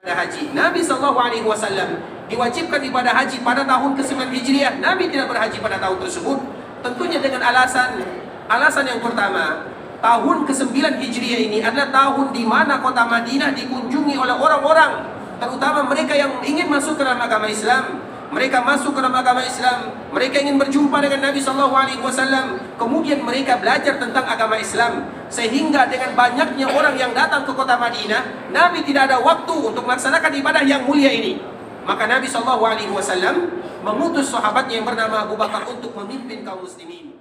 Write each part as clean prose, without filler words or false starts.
haji. Nabi SAW diwajibkan ibadah haji pada tahun ke-9 Hijriah. Nabi tidak berhaji pada tahun tersebut. Tentunya dengan alasan yang pertama, tahun ke-9 Hijriah ini adalah tahun di mana kota Madinah dikunjungi oleh orang-orang, terutama mereka yang ingin masuk ke dalam agama Islam. Mereka masuk ke dalam agama Islam, mereka ingin berjumpa dengan Nabi SAW. Kemudian mereka belajar tentang agama Islam. Sehingga dengan banyaknya orang yang datang ke kota Madinah, Nabi tidak ada waktu untuk melaksanakan ibadah yang mulia ini. Maka Nabi SAW mengutus sahabatnya yang bernama Abu Bakar untuk memimpin kaum muslimin.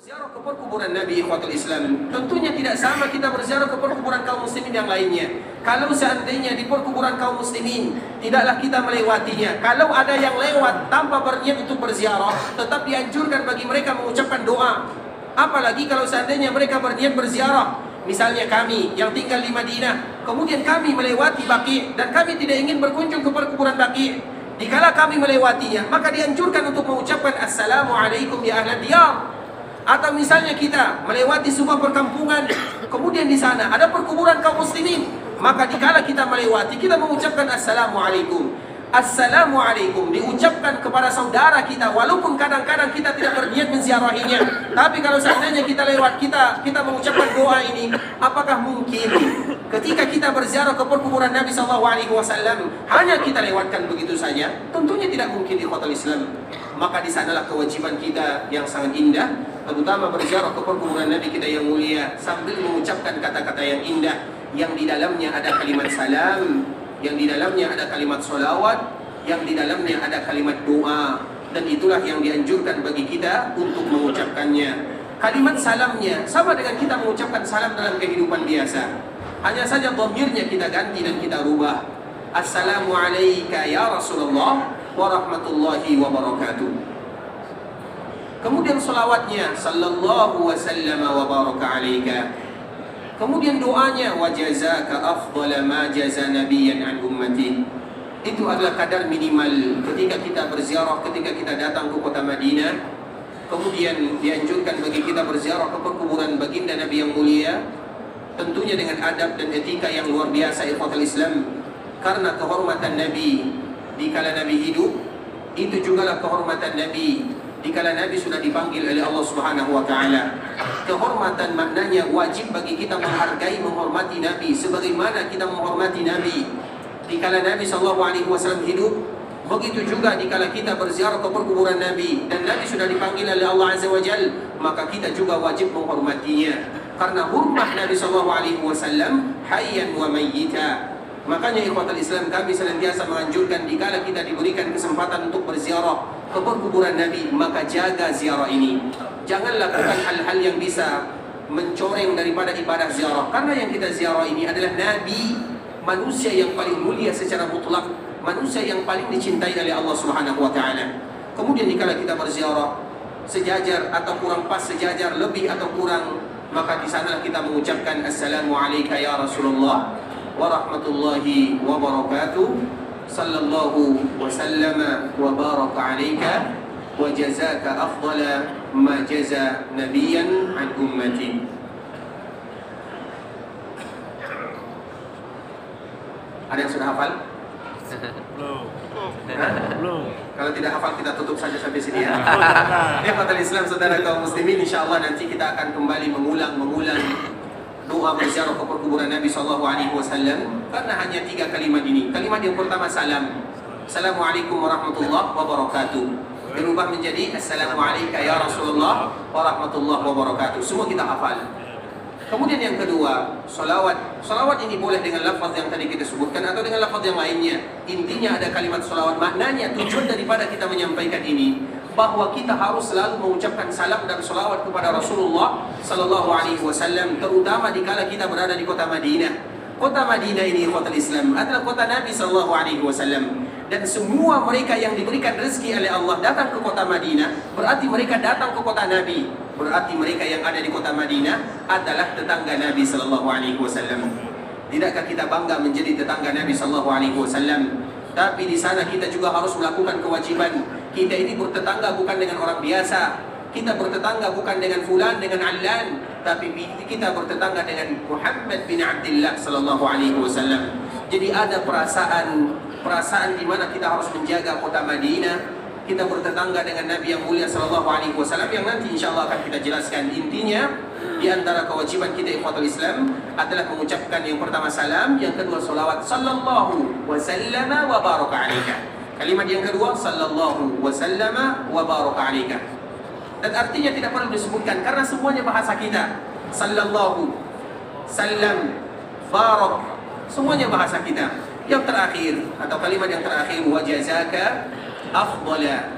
Berziarah ke perkuburan Nabi, ikhwatul Islam, tentunya tidak sama kita berziarah ke perkuburan kaum muslimin yang lainnya. Kalau seandainya di perkuburan kaum muslimin tidaklah kita melewatinya, kalau ada yang lewat tanpa berniat untuk berziarah, tetap dianjurkan bagi mereka mengucapkan doa. Apalagi kalau seandainya mereka berniat berziarah. Misalnya kami yang tinggal di Madinah, kemudian kami melewati Baqi' dan kami tidak ingin berkunjung ke perkuburan Baqi'. Dikala kami melewatinya, maka dianjurkan untuk mengucapkan Assalamualaikum ya ahlan diyar. Atau misalnya kita melewati sebuah perkampungan, kemudian di sana ada perkuburan kaum muslimin, maka dikala kita melewati, kita mengucapkan Assalamualaikum. Assalamualaikum diucapkan kepada saudara kita, walaupun kadang-kadang kita tidak berniat menziarahinya. Tapi kalau seandainya kita lewat, kita mengucapkan doa ini, apakah mungkin ketika kita berziarah ke perkuburan Nabi SAW hanya kita lewatkan begitu saja? Tentunya tidak mungkin di kota Islam. Maka di sanalah kewajiban kita yang sangat indah, terutama berziarah ke perkuburan Nabi kita yang mulia sambil mengucapkan kata-kata yang indah, yang di dalamnya ada kalimat salam, yang di dalamnya ada kalimat sholawat, yang di dalamnya ada kalimat doa. Dan itulah yang dianjurkan bagi kita untuk mengucapkannya. Kalimat salamnya sama dengan kita mengucapkan salam dalam kehidupan biasa, hanya saja dhamirnya kita ganti dan kita rubah. Assalamualaikum ya Rasulullah warahmatullahi wabarakatuh. Kemudian salawatnya sallallahu wasallam wa baraka alaika. Kemudian doanya wa jazaka afdala ma jaza nabiyyan an ummati. Itu adalah kadar minimal ketika kita berziarah, ketika kita datang ke kota Madinah. Kemudian dianjurkan bagi kita berziarah ke perkuburan baginda Nabi yang mulia, tentunya dengan adab dan etika yang luar biasa, ikhwatul Islam. Karena kehormatan Nabi dikala Nabi hidup, itu jugalah kehormatan Nabi dikala Nabi sudah dipanggil oleh Allah Subhanahu wa taala. Kehormatan maknanya wajib bagi kita menghargai, menghormati Nabi sebagaimana kita menghormati Nabi dikala Nabi SAW hidup. Begitu juga dikala kita berziarah ke perkuburan Nabi dan Nabi sudah dipanggil oleh Allah Azza wa Jalla, maka kita juga wajib menghormatinya. Karena hurmah Nabi SAW hayyan wa mayyita. Makanya ikhwatul Islam, kami senantiasa menganjurkan dikala kita diberikan kesempatan untuk berziarah ke perkuburan Nabi, maka jaga ziarah ini. Jangan lakukan hal-hal yang bisa mencoreng daripada ibadah ziarah. Karena yang kita ziarah ini adalah Nabi, manusia yang paling mulia secara mutlak, manusia yang paling dicintai oleh Allah Subhanahu wa taala. Kemudian dikala kita berziarah sejajar atau kurang pas sejajar, lebih atau kurang, maka di sana kita mengucapkan Assalamualaikum ya Rasulullah warahmatullahi wabarakatuh. Sallallahu wasallama wa baraka alaika wa jazaka afdala ma jaza nabiyyan an ummati. Ada yang sudah hafal? Belum. Kalau tidak hafal kita tutup saja sampai sini ya. Ikhwatul Islam, saudara kaum muslimin, insyaallah nanti kita akan kembali mengulang doa berziarah ke perkuburan Nabi SAW, karena hanya 3 kalimat ini. Kalimat yang pertama salam, Assalamualaikum warahmatullahi wabarakatuh, berubah menjadi Assalamualaikum ya Rasulullah warahmatullahi wabarakatuh. Semua kita hafal. Kemudian yang kedua, salawat. Salawat ini boleh dengan lafaz yang tadi kita sebutkan atau dengan lafaz yang lainnya. Intinya ada kalimat salawat. Maknanya, tujuan daripada kita menyampaikan ini, bahwa kita harus selalu mengucapkan salam dan salawat kepada Rasulullah Sallallahu Alaihi Wasallam, terutama dikala kita berada di kota Madinah. Kota Madinah ini, ikhwatul Islam, adalah kota Nabi Sallallahu Alaihi Wasallam. Dan semua mereka yang diberikan rezeki oleh Allah datang ke kota Madinah, berarti mereka datang ke kota Nabi. Berarti mereka yang ada di kota Madinah adalah tetangga Nabi Sallallahu Alaihi Wasallam. Tidakkah kita bangga menjadi tetangga Nabi Sallallahu Alaihi Wasallam? Tapi di sana kita juga harus melakukan kewajiban. Kita ini bertetangga bukan dengan orang biasa. Kita bertetangga bukan dengan fulan, dengan allan, tapi kita bertetangga dengan Muhammad bin Abdullah sallallahu alaihi wasallam. Jadi ada perasaan di mana kita harus menjaga kota Madinah. Kita bertetangga dengan Nabi yang mulia sallallahu alaihi wasallam yang nanti insyaallah akan kita jelaskan. Intinya di antara kewajiban kita ikhwatul Islam adalah mengucapkan yang pertama salam, yang kedua salawat sallallahu wasallama wa baraka alaika. Kalimat yang kedua sallallahu wasallama wa baraka alaika. Dan artinya tidak perlu disebutkan karena semuanya bahasa kita. Sallallahu, salam, barak, semuanya bahasa kita. Yang terakhir atau kalimat yang terakhir wajazaka afdala.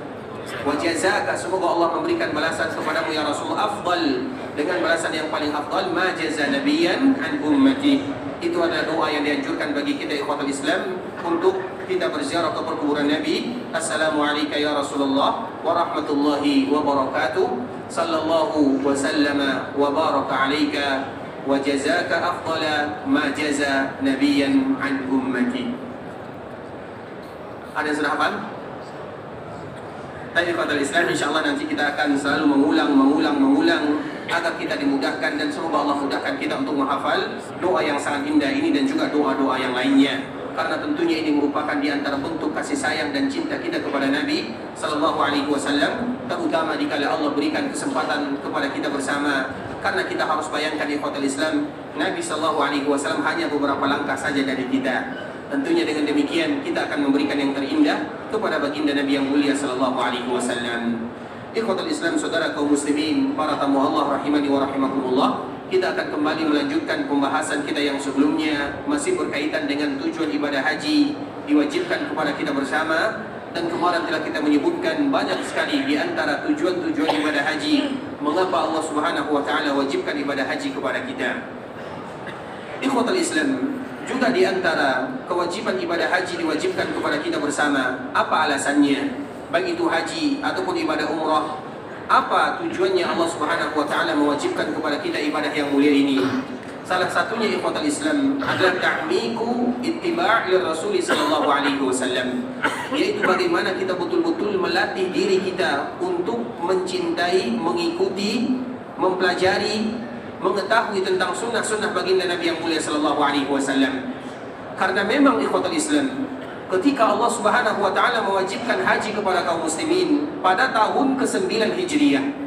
Wajazaka, semoga Allah memberikan balasan kepadamu ya Rasulullah afdal, dengan balasan yang paling afdal ma jaza nabiyan an ummati. Itu adalah doa yang dianjurkan bagi kita ikhwatul Islam untuk kita berziarah ke perkuburan Nabi. Assalamualaikum ya Rasulullah wa rahmatullahi wa barakatuh. Sallallahu wa sallama wa baraka alaika wa jazaka afdala ma jaza nabiyan an ummati. Ada yang sudah hafal? Tapi ikhwatul Islam insyaallah nanti kita akan selalu mengulang agar kita dimudahkan, dan semoga Allah mudahkan kita untuk menghafal doa yang sangat indah ini dan juga doa-doa yang lainnya. Karena tentunya ini merupakan di antara bentuk kasih sayang dan cinta kita kepada Nabi sallallahu alaihi wasallam, terutama dikala Allah berikan kesempatan kepada kita bersama. Karena kita harus bayangkan ikhwatul Islam, Nabi sallallahu alaihi wasallam hanya beberapa langkah saja dari kita. Tentunya dengan demikian kita akan memberikan yang terindah kepada baginda Nabi yang mulia sallallahu alaihi wasallam. Ikhwatul Islam, saudara kaum muslimin, para tamu Allah rahimani wa rahimakumullah, kita akan kembali melanjutkan pembahasan kita yang sebelumnya, masih berkaitan dengan tujuan ibadah haji diwajibkan kepada kita bersama. Dan kemarin telah kita menyebutkan banyak sekali di antara tujuan-tujuan ibadah haji, mengapa Allah Subhanahu wa taala wajibkan ibadah haji kepada kita. Ikhwatul Islam, juga di antara kewajiban ibadah haji diwajibkan kepada kita bersama. Apa alasannya? Baik itu haji ataupun ibadah umrah, apa tujuannya Allah Subhanahu wa taala mewajibkan kepada kita ibadah yang mulia ini? Salah satunya ikhwatul Islam adalah ta'miku ittiba' lir Rasul sallallahu alaihi wasallam, yaitu bagaimana kita betul-betul melatih diri kita untuk mencintai, mengikuti, mempelajari, mengetahui tentang sunnah-sunnah baginda Nabi yang mulia sallallahu alaihi wasallam. Karena memang ikhwatul Islam, ketika Allah Subhanahu wa taala mewajibkan haji kepada kaum muslimin pada tahun ke-9 Hijriah,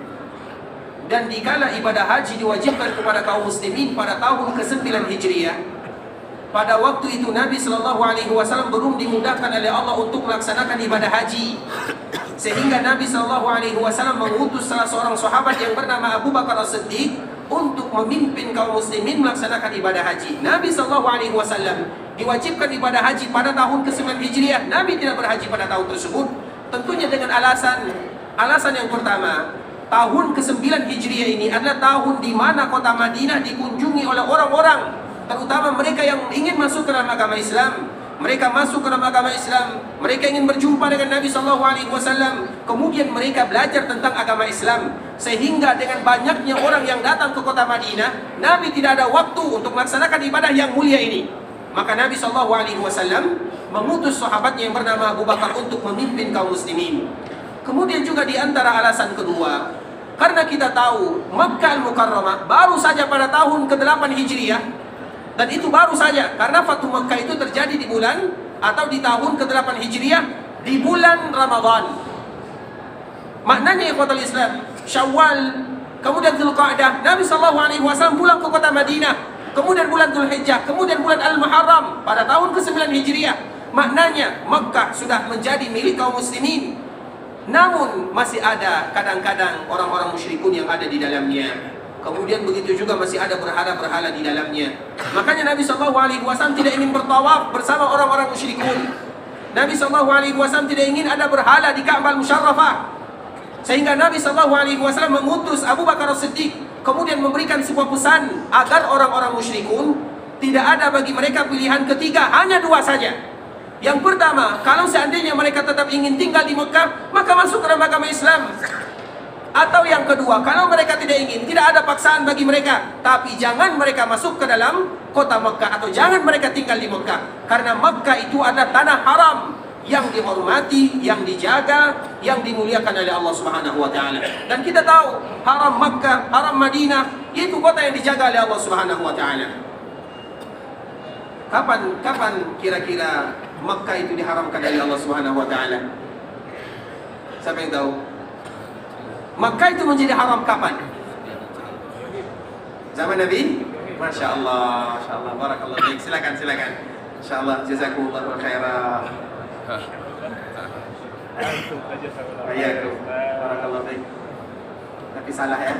dan dikala ibadah haji diwajibkan kepada kaum muslimin pada tahun ke-9 Hijriah, pada waktu itu Nabi sallallahu alaihi wasallam belum dimudahkan oleh Allah untuk melaksanakan ibadah haji. Sehingga Nabi sallallahu alaihi wasallam mengutus salah seorang sahabat yang bernama Abu Bakar As-Siddiq untuk memimpin kaum muslimin melaksanakan ibadah haji. Nabi sallallahu alaihi wasallam diwajibkan ibadah haji pada tahun ke-9 Hijriah. Nabi tidak berhaji pada tahun tersebut, tentunya dengan alasan yang pertama, tahun ke-9 Hijriah ini adalah tahun di mana kota Madinah dikunjungi oleh orang-orang, terutama mereka yang ingin masuk ke dalam agama Islam. Mereka masuk ke dalam agama Islam, mereka ingin berjumpa dengan Nabi sallallahu alaihi wasallam, kemudian mereka belajar tentang agama Islam. Sehingga dengan banyaknya orang yang datang ke kota Madinah, Nabi tidak ada waktu untuk melaksanakan ibadah yang mulia ini. Maka Nabi sallallahu alaihi wasallam mengutus sahabatnya yang bernama Abu Bakar untuk memimpin kaum muslimin. Kemudian juga di antara alasan kedua, karena kita tahu Makkah Al-Mukarramah baru saja pada tahun ke-8 Hijriah, dan itu baru saja karena Fathu Makkah itu terjadi di bulan atau di tahun ke-8 Hijriah di bulan Ramadan. Maknanya ikhwatul Islam, Syawal, kemudian Dzulqa'dah, Nabi sallallahu alaihi wasallam pulang ke kota Madinah, kemudian bulan Dzulhijjah, kemudian bulan Al-Muharram pada tahun ke-9 Hijriah. Maknanya Makkah sudah menjadi milik kaum muslimin. Namun masih ada kadang-kadang orang-orang musyrikun yang ada di dalamnya. Kemudian begitu juga masih ada berhala-berhala di dalamnya. Makanya Nabi sallallahu alaihi wasallam tidak ingin bertawaf bersama orang-orang musyrikun. Nabi sallallahu alaihi wasallam tidak ingin ada berhala di Ka'bah Musyarrafah. Sehingga Nabi sallallahu alaihi wasallam mengutus Abu Bakar As-Siddiq, kemudian memberikan sebuah pesan agar orang-orang musyrikun tidak ada bagi mereka pilihan ketiga, hanya dua saja. Yang pertama, kalau seandainya mereka tetap ingin tinggal di Mekah, maka masuk ke dalam agama Islam. Atau yang kedua, kalau mereka tidak ingin, tidak ada paksaan bagi mereka, tapi jangan mereka masuk ke dalam kota Mekah, atau jangan mereka tinggal di Mekah. Karena Mekah itu adalah tanah haram yang dihormati, yang dijaga, yang dimuliakan oleh Allah Subhanahu wa taala. Dan kita tahu haram Makkah, haram Madinah itu kota yang dijaga oleh Allah Subhanahu wa taala. Kapan kira-kira Makkah itu diharamkan oleh Allah Subhanahu wa taala? Siapa yang tahu? Makkah itu menjadi haram kapan? Zaman Nabi? Masya Allah, barakallahu fiik. Silakan. Insya Allah, jazakumullahu khairan. Bayakum, barakallahu fiik. Tapi salah ya?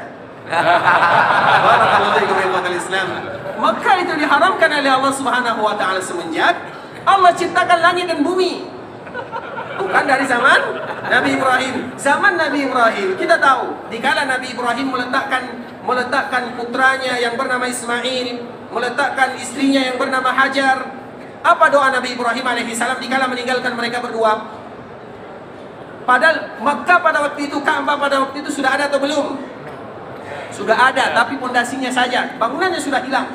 Barakallahu fiikum ya umatul Islam. Makkah itu diharamkan oleh Allah Subhanahu wa taala semenjak Allah ciptakan langit dan bumi. Bukan dari zaman Nabi Ibrahim. Zaman Nabi Ibrahim, kita tahu, dikala Nabi Ibrahim meletakkan putranya yang bernama Ismail, meletakkan istrinya yang bernama Hajar. Apa doa Nabi Ibrahim alaihissalam dikala meninggalkan mereka berdua? Padahal Makkah pada waktu itu, Ka'bah pada waktu itu sudah ada atau belum? Sudah ada, tapi pondasinya saja, bangunannya sudah hilang.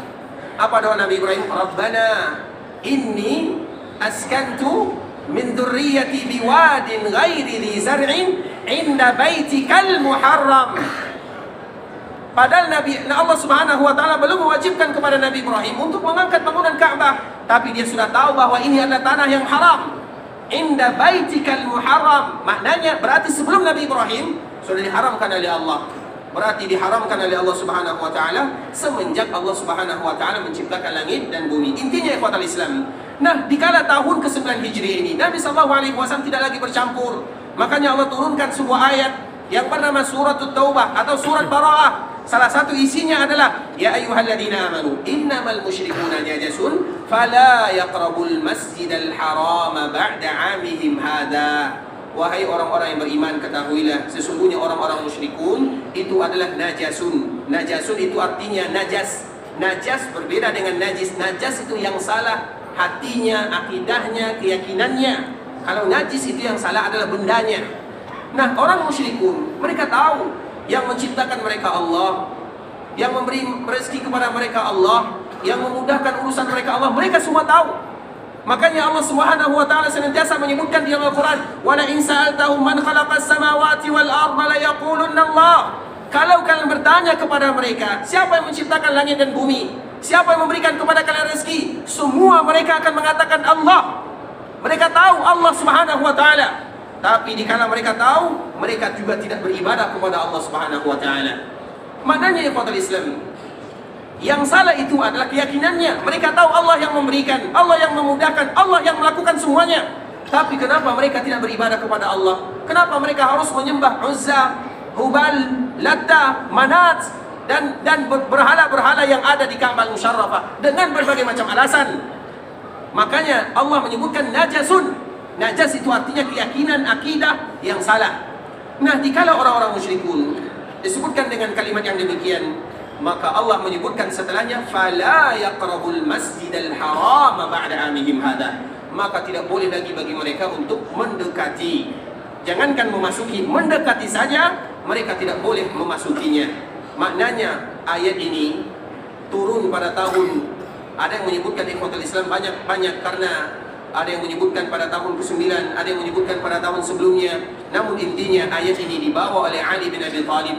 Apa doa Nabi Ibrahim? Rabbana inni askantu min dzurriyyati biwadin ghairi dzi zar'in 'inda baitikal muharram. Padahal Allah Subhanahu wa taala belum mewajibkan kepada Nabi Ibrahim untuk mengangkat bangunan Ka'bah, tapi dia sudah tahu bahwa ini adalah tanah yang haram. Inda baitikal muharram, maknanya berarti sebelum Nabi Ibrahim sudah diharamkan oleh Allah. Berarti diharamkan oleh Allah Subhanahu wa taala semenjak Allah Subhanahu wa taala menciptakan langit dan bumi. Intinya ikhwatal Islam. Nah, dikala tahun ke-9 Hijri ini, Nabi sallallahu alaihi wasallam tidak lagi bercampur. Makanya Allah turunkan sebuah ayat yang bernama surat Taubah atau surat Bara'ah. Salah satu isinya adalah ya ayyuhalladzina amanu innamal musyrikuuna najasun fala yaqrabul masjidal harama ba'da 'amihim hadza. Wahai orang-orang yang beriman, ketahuilah sesungguhnya orang-orang musyrikun itu adalah najasun. Najasun itu artinya najas. Najas berbeda dengan najis. Najas itu yang salah hatinya, akidahnya, keyakinannya. Kalau najis itu yang salah adalah bendanya. Nah, orang musyrikun, mereka tahu yang menciptakan mereka Allah, yang memberi rezeki kepada mereka Allah, yang memudahkan urusan mereka Allah. Mereka semua tahu. Makanya Allah Subhanahu wa taala senantiasa menyebutkan di Al-Qur'an, "Wa la in sa'altahum man khalaqas samawati wal arda la yaqulunna Allah." Kalau kalian bertanya kepada mereka, siapa yang menciptakan langit dan bumi? Siapa yang memberikan kepada kalian rezeki? Semua mereka akan mengatakan Allah. Mereka tahu Allah Subhanahu wa taala. Tapi dikala mereka tahu, mereka juga tidak beribadah kepada Allah Subhanahu wa taala. Maknanya ikhwatul Islam, yang salah itu adalah keyakinannya. Mereka tahu Allah yang memberikan, Allah yang memudahkan, Allah yang melakukan semuanya. Tapi kenapa mereka tidak beribadah kepada Allah? Kenapa mereka harus menyembah Uzza, Hubal, Latta, Manat dan berhala-berhala yang ada di Ka'bah Musyarrafah dengan berbagai macam alasan? Makanya Allah menyebutkan najasun. Najas itu artinya keyakinan, akidah yang salah. Nah, dikala orang-orang musyrikun disebutkan dengan kalimat yang demikian, maka Allah menyebutkan setelahnya fala yaqrabul masjidal haram ba'da amihim hadha. Maka tidak boleh lagi bagi mereka untuk mendekati. Jangankan memasuki, mendekati saja mereka tidak boleh memasukinya. Maknanya ayat ini turun pada tahun, ada yang menyebutkan ikhwatul Islam banyak karena ada yang menyebutkan pada tahun ke-9, ada yang menyebutkan pada tahun sebelumnya. Namun intinya ayat ini dibawa oleh Ali bin Abi Thalib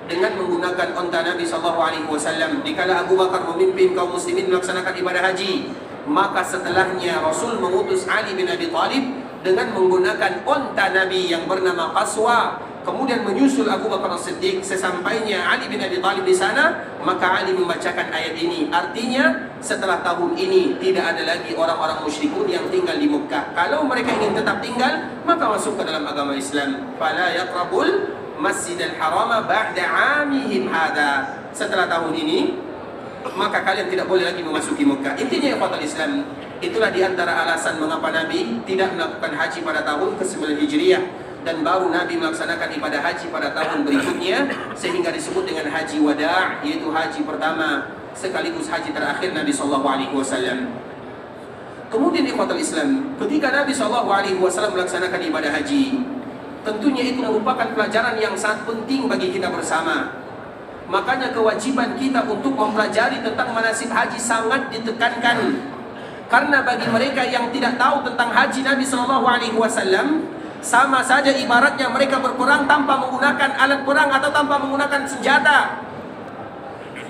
dengan menggunakan unta Nabi SAW. Dikala Abu Bakar memimpin kaum muslimin melaksanakan ibadah haji, maka setelahnya Rasul mengutus Ali bin Abi Thalib dengan menggunakan unta Nabi yang bernama Qaswa. Kemudian menyusul Abu Bakar As-Siddiq. Sesampainya Ali bin Abi Thalib di sana, maka Ali membacakan ayat ini. Artinya setelah tahun ini tidak ada lagi orang-orang musyrikun yang tinggal di Mekah. Kalau mereka ingin tetap tinggal, maka masuk ke dalam agama Islam. Fala yaqrabul Masjidil Haram ba'da 'amihim hadha. Setelah tahun ini, maka kalian tidak boleh lagi memasuki Mekah. Intinya ikhwatul Islam, itulah diantara alasan mengapa Nabi tidak melakukan haji pada tahun ke-9 Hijriah, dan baru Nabi melaksanakan ibadah haji pada tahun berikutnya, sehingga disebut dengan haji wada', yaitu haji pertama sekaligus haji terakhir Nabi SAW. Kemudian ikhwatul Islam, ketika Nabi SAW melaksanakan ibadah haji, tentunya itu merupakan pelajaran yang sangat penting bagi kita bersama. Makanya kewajiban kita untuk mempelajari tentang manasik haji sangat ditekankan. Karena bagi mereka yang tidak tahu tentang haji Nabi SAW, sama saja ibaratnya mereka berperang tanpa menggunakan alat perang atau tanpa menggunakan senjata.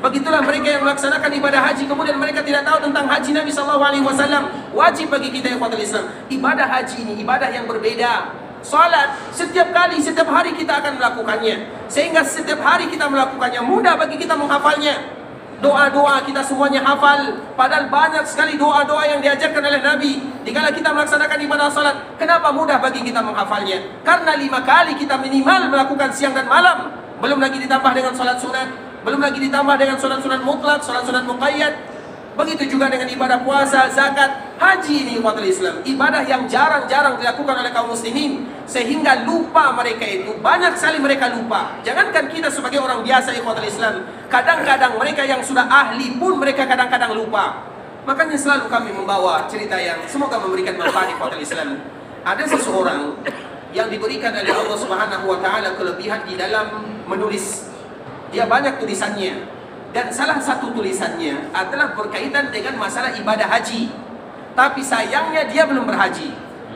Begitulah mereka yang melaksanakan ibadah haji, kemudian mereka tidak tahu tentang haji Nabi SAW. Wajib bagi kita ikhwatul Islam, ibadah haji ini ibadah yang berbeda. Salat setiap kali, setiap hari kita akan melakukannya, sehingga setiap hari kita melakukannya mudah bagi kita menghafalnya. Doa-doa kita semuanya hafal, padahal banyak sekali doa-doa yang diajarkan oleh Nabi dikala kita melaksanakan ibadah salat. Kenapa mudah bagi kita menghafalnya? Karena 5 kali kita minimal melakukan siang dan malam, belum lagi ditambah dengan salat sunat, belum lagi ditambah dengan sunat-sunat mutlak, sunat-sunat muqayyad. Begitu juga dengan ibadah puasa, zakat. Haji ini umat Islam, ibadah yang jarang-jarang dilakukan oleh kaum muslimin, sehingga lupa mereka itu, banyak sekali mereka lupa. Jangankan kita sebagai orang biasa umat Islam, kadang-kadang mereka yang sudah ahli pun mereka kadang-kadang lupa. Makanya selalu kami membawa cerita yang semoga memberikan manfaat umat Islam. Ada seseorang yang diberikan oleh Allah Subhanahu wa taala kelebihan di dalam menulis. Dia banyak tulisannya, dan salah satu tulisannya adalah berkaitan dengan masalah ibadah haji. Tapi sayangnya dia belum berhaji.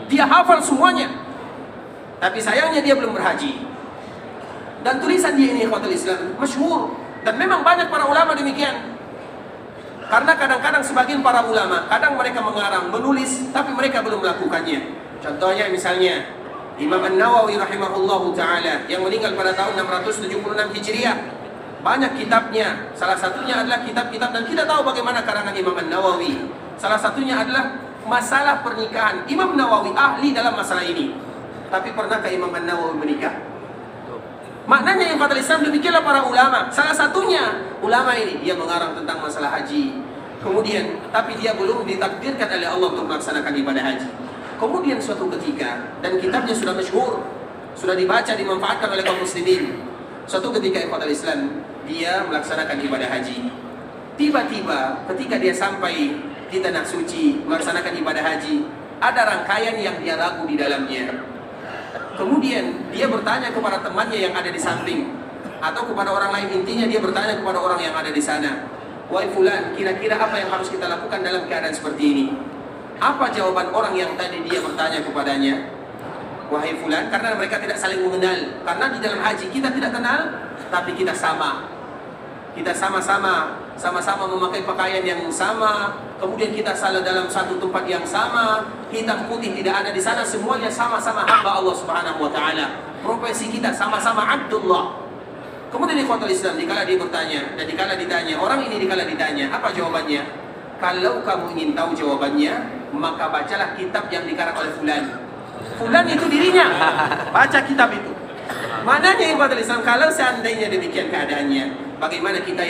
Dia hafal semuanya, tapi sayangnya dia belum berhaji. Dan tulisan dia ini ikhwatul Islam masyhur, dan memang banyak para ulama demikian. Karena kadang-kadang sebagian para ulama, kadang mereka mengarang, menulis, tapi mereka belum melakukannya. Contohnya misalnya Imam An-Nawawi rahimahullahu ta'ala yang meninggal pada tahun 676 Hijriah. Banyak kitabnya, salah satunya adalah kitab-kitab, dan kita tahu bagaimana karangan Imam An-Nawawi. Salah satunya adalah masalah pernikahan. Imam Nawawi ahli dalam masalah ini. Tapi pernahkah Imam An-Nawawi menikah? Maknanya yang kata Islam demikianlah para ulama. Salah satunya ulama ini, dia mengarang tentang masalah haji. Kemudian, tapi dia belum ditakdirkan oleh Allah untuk melaksanakan ibadah haji. Kemudian suatu ketika, dan kitabnya sudah masyhur, sudah dibaca, dimanfaatkan oleh kaum muslimin. Suatu ketika ikhwatul Islam, dia melaksanakan ibadah haji. Tiba-tiba ketika dia sampai di tanah suci melaksanakan ibadah haji, ada rangkaian yang dia ragu di dalamnya. Kemudian dia bertanya kepada temannya yang ada di samping, atau kepada orang lain, intinya dia bertanya kepada orang yang ada di sana, "Wahai fulan, kira-kira apa yang harus kita lakukan dalam keadaan seperti ini?" Apa jawaban orang yang tadi dia bertanya kepadanya? "Wahai fulan," karena mereka tidak saling mengenal. Karena di dalam haji kita tidak kenal, tapi kita sama. Kita sama-sama memakai pakaian yang sama. Kemudian kita salat dalam satu tempat yang sama. Hitam putih tidak ada di sana, semuanya sama-sama hamba Allah Subhanahu wa taala. Profesi kita sama-sama Abdullah. Kemudian ikhwatul Islam, dikala dia bertanya dan dikala ditanya, orang ini dikala ditanya, apa jawabannya? Kalau kamu ingin tahu jawabannya, maka bacalah kitab yang dikarang oleh fulan. Fulan itu dirinya, baca kitab itu. Maknanya ikhwatul Islam, kalau seandainya demikian keadaannya, bagaimana kita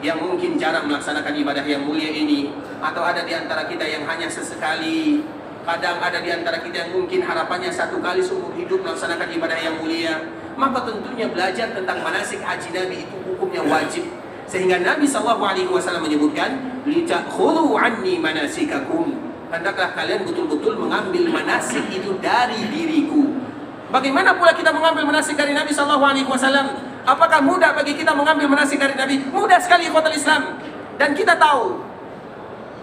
yang mungkin jarang melaksanakan ibadah yang mulia ini, atau ada di antara kita yang hanya sesekali, kadang ada di antara kita yang mungkin harapannya 1 kali seumur hidup melaksanakan ibadah yang mulia, maka tentunya belajar tentang manasik haji Nabi itu hukumnya wajib. Sehingga Nabi SAW menyebutkan, "Litakhudhu anni manasikakum." Hendaklah kalian betul-betul mengambil manasik itu dari diriku. Bagaimana pula kita mengambil manasik dari Nabi SAW? Apakah mudah bagi kita mengambil manasik dari Nabi? Mudah sekali ikhwatul Islam. Dan kita tahu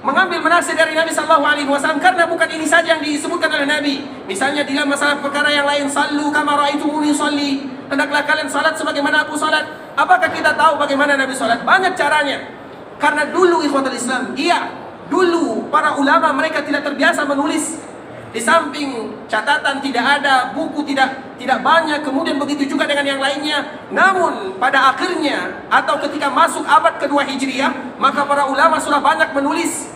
mengambil manasik dari Nabi SAW karena bukan ini saja yang disebutkan oleh Nabi. Misalnya dalam masalah perkara yang lain, "Sallu kama ra'aitumuni sholli." Hendaklah kalian salat sebagaimana aku salat. Apakah kita tahu bagaimana Nabi salat? Banyak caranya. Karena dulu ikhwatul Islam, dulu para ulama mereka tidak terbiasa menulis. Di samping catatan tidak ada, buku tidak banyak, kemudian begitu juga dengan yang lainnya. Namun pada akhirnya atau ketika masuk abad kedua Hijriah, maka para ulama sudah banyak menulis.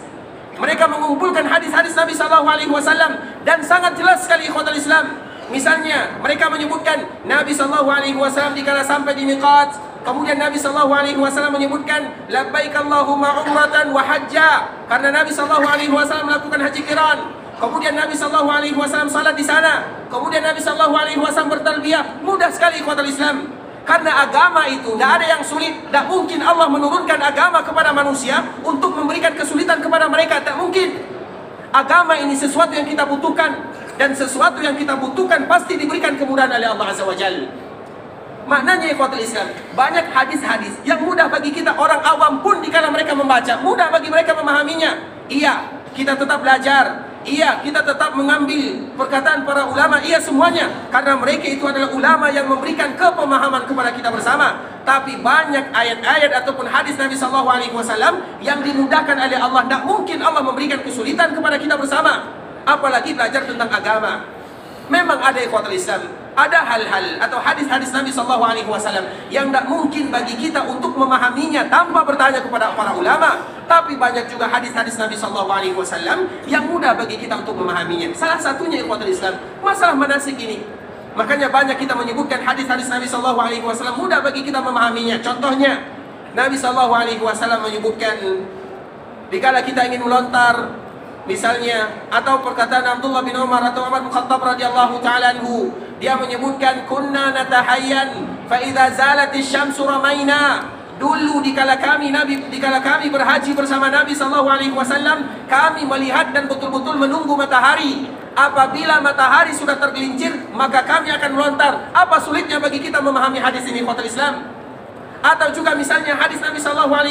Mereka mengumpulkan hadis-hadis Nabi SAW dan sangat jelas sekali ikhwatul Islam. Misalnya mereka menyebutkan Nabi SAW dikala sampai di miqat, kemudian Nabi SAW menyebutkan labbaik Allahumma umratan wa hajja, karena Nabi SAW melakukan haji qiran. Kemudian Nabi SAW salat di sana. Kemudian Nabi SAW bertalbiyah. Mudah sekali ikhwatul Islam. Karena agama itu tidak ada yang sulit. Tak mungkin Allah menurunkan agama kepada manusia untuk memberikan kesulitan kepada mereka. Tak mungkin. Agama ini sesuatu yang kita butuhkan. Dan sesuatu yang kita butuhkan pasti diberikan kemudahan oleh Allah Azza wa Jalla. Maknanya ikhwatul Islam, banyak hadis-hadis yang mudah bagi kita orang awam pun dikala mereka membaca, mudah bagi mereka memahaminya. Iya, kita tetap belajar. Iya, kita tetap mengambil perkataan para ulama. Iya, semuanya, karena mereka itu adalah ulama yang memberikan kepemahaman kepada kita bersama. Tapi banyak ayat-ayat ataupun hadis Nabi SAW yang dimudahkan oleh Allah. Tak mungkin Allah memberikan kesulitan kepada kita bersama, apalagi belajar tentang agama. Memang ada ikhwatul Islam, ada hal-hal atau hadis-hadis Nabi SAW yang tak mungkin bagi kita untuk memahaminya tanpa bertanya kepada para ulama. Tapi banyak juga hadis-hadis Nabi SAW yang mudah bagi kita untuk memahaminya. Salah satunya ikhwatul Islam, masalah manasik ini. Makanya banyak kita menyebutkan hadis-hadis Nabi SAW mudah bagi kita memahaminya. Contohnya, Nabi SAW menyebutkan dikala kita ingin melontar, misalnya, atau perkataan Abdullah bin Umar atau Umar bin Khattab radhiyallahu ta'ala anhu, dia menyebutkan kunna natahayyan fa idza zalatis syamsu ramaina. Dulu dikala kami berhaji bersama Nabi SAW, kami melihat dan betul-betul menunggu matahari. Apabila matahari sudah tergelincir, maka kami akan melontar. Apa sulitnya bagi kita memahami hadis ini, ikhwatul Islam? Atau juga misalnya hadis Nabi SAW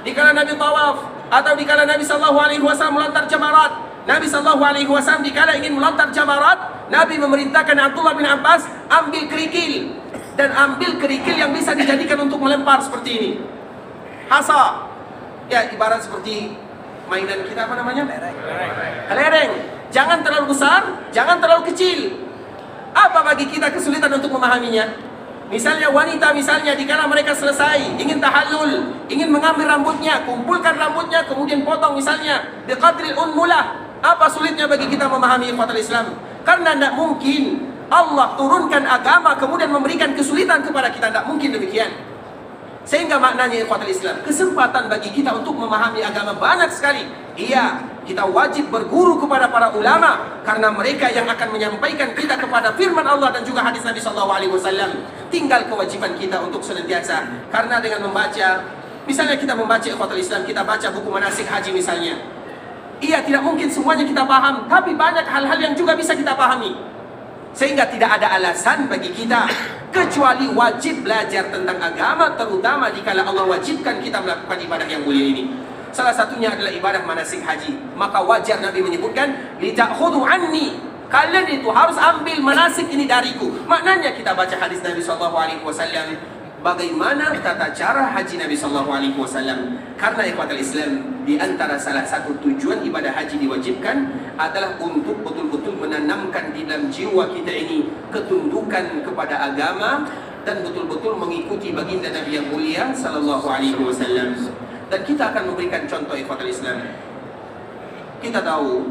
dikala Nabi tawaf, atau dikala Nabi SAW melontar jamarat. Nabi SAW dikala ingin melontar jamarat, Nabi memerintahkan Abdullah bin Abbas ambil kerikil, dan ambil kerikil yang bisa dijadikan untuk melempar seperti ini. Hasa, ya ibarat seperti mainan kita, apa namanya? Kelereng. Jangan terlalu besar, jangan terlalu kecil. Apa bagi kita kesulitan untuk memahaminya? Misalnya wanita, misalnya dikala mereka selesai ingin tahallul, ingin mengambil rambutnya, kumpulkan rambutnya, kemudian potong misalnya biqadril unmulah. Apa sulitnya bagi kita memahami ikhwatul Islam? Karena tidak mungkin Allah turunkan agama kemudian memberikan kesulitan kepada kita. Tidak mungkin demikian. Sehingga maknanya ikhwatul Islam, kesempatan bagi kita untuk memahami agama banyak sekali. Iya, kita wajib berguru kepada para ulama, karena mereka yang akan menyampaikan kita kepada firman Allah dan juga hadis Nabi SAW. Tinggal kewajiban kita untuk senantiasa, karena dengan membaca, misalnya kita membaca ikhwatul Islam, kita baca buku manasik haji misalnya. Iya, tidak mungkin semuanya kita paham, tapi banyak hal-hal yang juga bisa kita pahami. Sehingga tidak ada alasan bagi kita kecuali wajib belajar tentang agama, terutama dikala Allah wajibkan kita melakukan ibadah yang mulia ini. Salah satunya adalah ibadah manasik haji. Maka wajar Nabi menyebutkan lita'khudhu anni, kalian itu harus ambil manasik ini dariku. Maknanya kita baca hadis Nabi SAW, bagaimana tata cara haji Nabi SAW. Karena ikhwatul Islam, di antara salah satu tujuan ibadah haji diwajibkan adalah untuk betul-betul menanamkan di dalam jiwa kita ini ketundukan kepada agama dan betul-betul mengikuti baginda Nabi yang mulia SAW. Dan kita akan memberikan contoh ikhwatul Islam. Kita tahu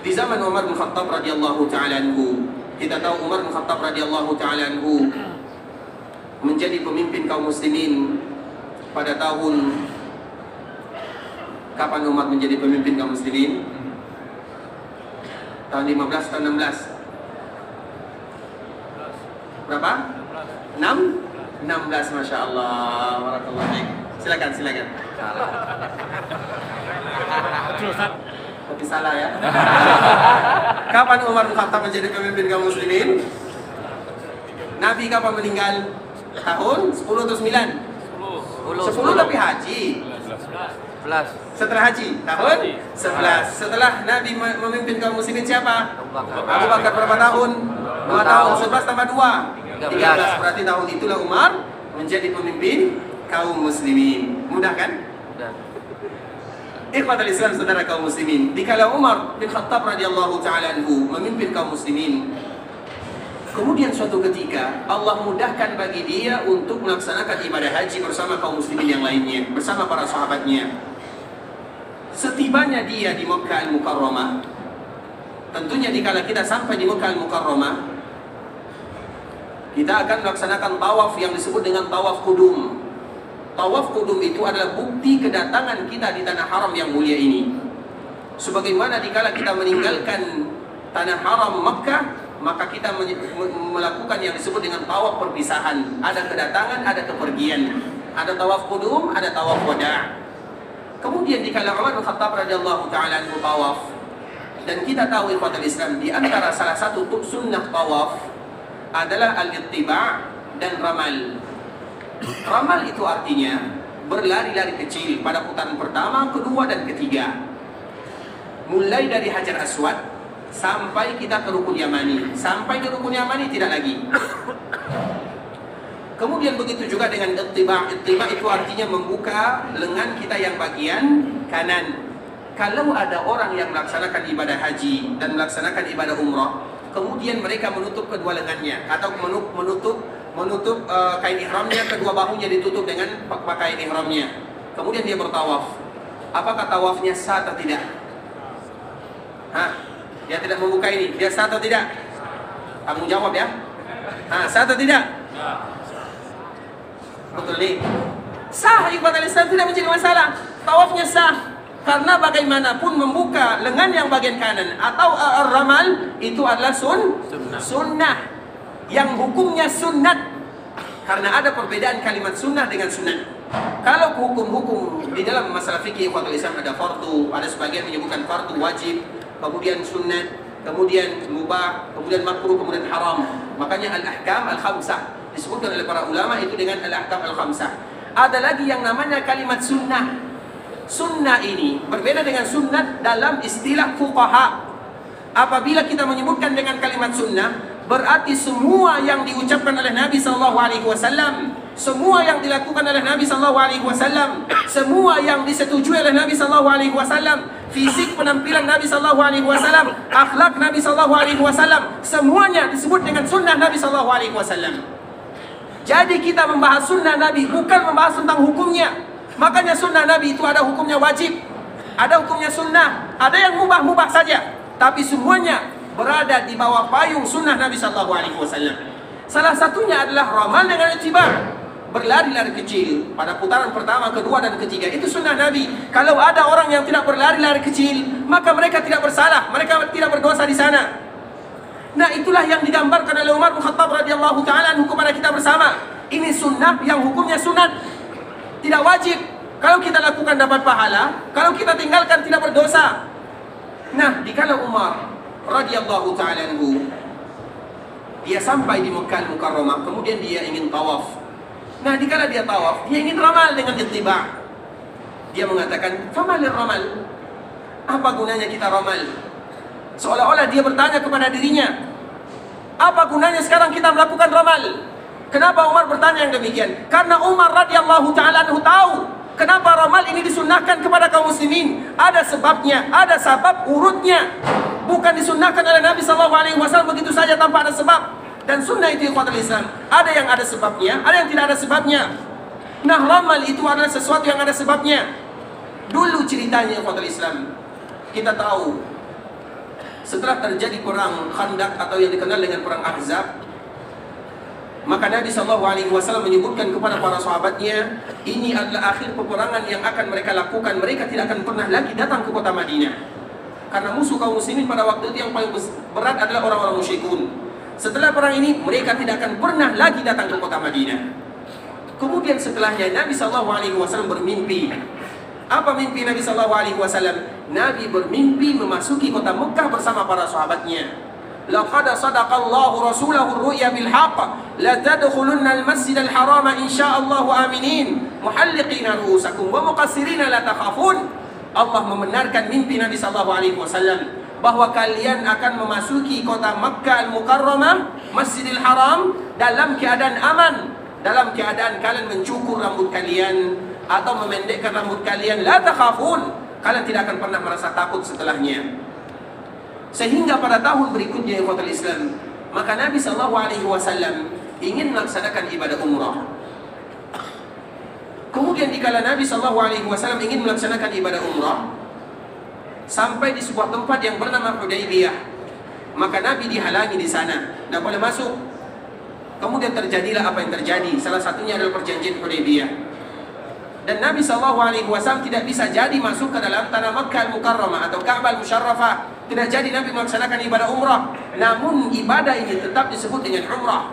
di zaman Umar bin Khattab radhiyallahu ta'ala anhu, kita tahu Umar bin Khattab radhiyallahu ta'ala anhu menjadi pemimpin kaum muslimin pada tahun, kapan Umar menjadi pemimpin kaum muslimin? Tahun 15 atau 16? Berapa? 16, Masya Allah. Barakallahu fiik. Silakan. Tapi salah ya. Kapan Umar bin Khattab menjadi pemimpin kaum muslimin? Nabi kapan meninggal? Tahun 10 atau 9? 10 tapi haji. 11. Setelah haji tahun 11. Setelah Nabi memimpin kaum muslimin siapa? Abu Bakar. Berapa tahun? 2 tahun. 11 tambah 2 13. Berarti tahun itulah Umar menjadi pemimpin kaum muslimin. Mudah kan? Mudah. Ikhwatul Islam, saudara kaum muslimin, dikala Umar bin Khattab radhiyallahu ta'ala anhu memimpin kaum muslimin, kemudian suatu ketika Allah mudahkan bagi dia untuk melaksanakan ibadah haji bersama kaum muslimin yang lainnya, bersama para sahabatnya. Setibanya dia di Makkah Al-Mukarramah, tentunya dikala kita sampai di Makkah Al-Mukarramah, kita akan melaksanakan tawaf yang disebut dengan tawaf qudum. Tawaf qudum itu adalah bukti kedatangan kita di tanah haram yang mulia ini. Sebagaimana dikala kita meninggalkan tanah haram Makkah, maka kita melakukan yang disebut dengan tawaf perpisahan. Ada kedatangan, ada kepergian. Ada tawaf qudum, ada tawaf wada'. Kemudian dikala Umar bin Khattab radhiyallahu ta'ala anhu tawaf, dan kita tahu ikhwatul Islam, di antara salah satu sunnah tawaf adalah al-ittiba' dan ramal. Ramal itu artinya berlari-lari kecil pada putaran pertama, kedua, dan ketiga. mulai dari Hajar Aswad sampai kita ke Rukun Yamani. Sampai di Rukun Yamani tidak lagi. Kemudian begitu juga dengan ittiba'. Ittiba' itu artinya membuka lengan kita yang bagian kanan. Kalau ada orang yang melaksanakan ibadah haji dan melaksanakan ibadah umrah, kemudian mereka menutup kedua lengannya atau menutup kain ihramnya, kedua bahunya ditutup dengan pakaian ihramnya. Kemudian dia bertawaf. Apakah tawafnya sah atau tidak? Dia tidak membuka ini, dia sah atau tidak? Kamu jawab ya. Sah atau tidak? Betul nih. Sah, ibadah Islam tidak menjadi masalah. Tawafnya sah. Karena bagaimanapun membuka lengan yang bagian kanan atau ramal itu adalah sunnah yang hukumnya sunnat. Karena ada perbedaan kalimat sunnah dengan sunat. Kalau hukum-hukum di dalam masalah fikih ikhwatul Islam ada fardu, ada sebagian menyebutkan fardu wajib, kemudian sunnat, kemudian mubah, kemudian makruh, kemudian haram. Makanya al-ahkam al-khamsah disebutkan oleh para ulama itu dengan al-ahkam al-khamsah. Ada lagi yang namanya kalimat sunnah. Sunnah ini berbeda dengan sunnat dalam istilah fuqaha. Apabila kita menyebutkan dengan kalimat sunnah, berarti semua yang diucapkan oleh Nabi SAW, semua yang dilakukan oleh Nabi SAW, semua yang disetujui oleh Nabi SAW, fisik penampilan Nabi SAW, akhlak Nabi SAW, semuanya disebut dengan sunnah Nabi SAW. Jadi kita membahas sunnah Nabi bukan membahas tentang hukumnya. Makanya sunnah Nabi itu ada hukumnya wajib, ada hukumnya sunnah, ada yang mubah-mubah saja, tapi semuanya berada di bawah payung sunnah Nabi SAW. Salah satunya adalah ramal dengan ittiba', berlari-lari kecil pada putaran pertama, kedua dan ketiga, itu sunnah Nabi. Kalau ada orang yang tidak berlari-lari kecil, maka mereka tidak bersalah, mereka tidak berdosa di sana. Nah, itulah yang digambarkan oleh Umar bin Khattab radhiyallahu ta'ala anhu kepada kita bersama. Ini sunnah yang hukumnya sunat, tidak wajib. Kalau kita lakukan dapat pahala, kalau kita tinggalkan tidak berdosa. Nah, dikala Umar radhiyallahu ta'ala anhu dia sampai di Mekkah Mukarramah, kemudian dia ingin tawaf. Nah, dikala dia tawaf, dia ingin ramal dengan ittiba'. Dia mengatakan, "Famalir ramal?" Apa gunanya kita ramal? Seolah-olah dia bertanya kepada dirinya, apa gunanya sekarang kita melakukan ramal? Kenapa Umar bertanya yang demikian? Karena Umar radhiyallahu ta'ala anhu tahu kenapa ramal ini disunnahkan kepada kaum muslimin. Ada sebabnya, ada sebab urutnya. Bukan disunnahkan oleh Nabi SAW begitu saja tanpa ada sebab. Dan sunnah itu ikhwatul Islam, ada yang ada sebabnya, ada yang tidak ada sebabnya. Nah, ramal itu adalah sesuatu yang ada sebabnya. Dulu ceritanya ikhwatul Islam, kita tahu setelah terjadi perang Khandaq atau yang dikenal dengan perang Ahzab, maka Nabi SAW menyebutkan kepada para sahabatnya, ini adalah akhir peperangan yang akan mereka lakukan. Mereka tidak akan pernah lagi datang ke kota Madinah. Karena musuh kaum muslimin pada waktu itu yang paling berat adalah orang-orang musyrikun. Setelah perang ini, mereka tidak akan pernah lagi datang ke kota Madinah. Kemudian setelahnya Nabi SAW bermimpi. Apa mimpi Nabi SAW? Nabi bermimpi memasuki kota Mekah bersama para sahabatnya. لقد صدق الله رسوله الرؤيا بالحق لا تدخلن المسجد الحرام إن شاء الله آمنين محلقين رؤوسكم ومقصرين لا تخافون. Allah membenarkan mimpi Nabi SAW bahwa kalian akan memasuki kota Makkah Al-Mukarramah, Masjidil Haram, dalam keadaan aman, dalam keadaan kalian mencukur rambut kalian atau memendekkan rambut kalian. La takhafun, kalian tidak akan pernah merasa takut setelahnya. Sehingga pada tahun berikutnya ikhwatul Islam, maka Nabi SAW ingin melaksanakan ibadah umrah. Kemudian dikala Nabi SAW ingin melaksanakan ibadah umrah, sampai di sebuah tempat yang bernama Hudaybiyah, maka Nabi dihalangi di sana, tidak boleh masuk. Kemudian terjadilah apa yang terjadi. Salah satunya adalah perjanjian Hudaybiyah. Dan Nabi SAW tidak bisa jadi masuk ke dalam tanah Makkah Al-Mukarramah atau Ka'bah Al-Musyarrafah. Tidak jadi Nabi melaksanakan ibadah umrah. Namun ibadah ini tetap disebut dengan umrah,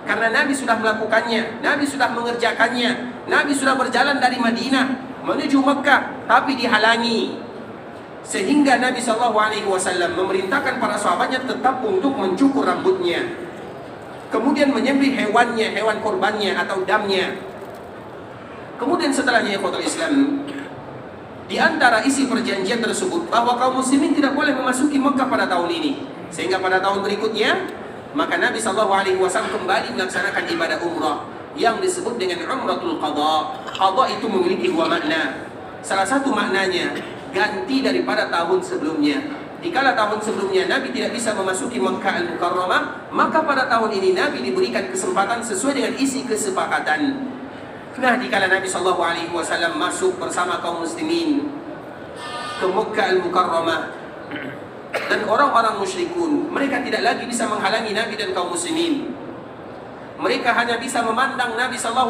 karena Nabi sudah melakukannya, Nabi sudah mengerjakannya. Nabi sudah berjalan dari Madinah menuju Makkah, tapi dihalangi. Sehingga Nabi SAW memerintahkan para sahabatnya tetap untuk mencukur rambutnya, kemudian menyembelih hewannya, hewan kurbannya atau damnya. Kemudian setelahnya ikhwatul Islam, Di antara isi perjanjian tersebut bahwa kaum muslimin tidak boleh memasuki Mekah pada tahun ini. Sehingga pada tahun berikutnya, maka Nabi SAW kembali melaksanakan ibadah umrah yang disebut dengan Umratul Qadha. Qadha itu memiliki dua makna. Salah satu maknanya ganti daripada tahun sebelumnya. Dikala tahun sebelumnya Nabi tidak bisa memasuki Makkah Al-Mukarramah, maka pada tahun ini Nabi diberikan kesempatan sesuai dengan isi kesepakatan. Nah, dikala Nabi SAW masuk bersama kaum muslimin ke Makkah Al-Mukarramah, dan orang-orang musyrikun, mereka tidak lagi bisa menghalangi Nabi dan kaum muslimin. Mereka hanya bisa memandang Nabi SAW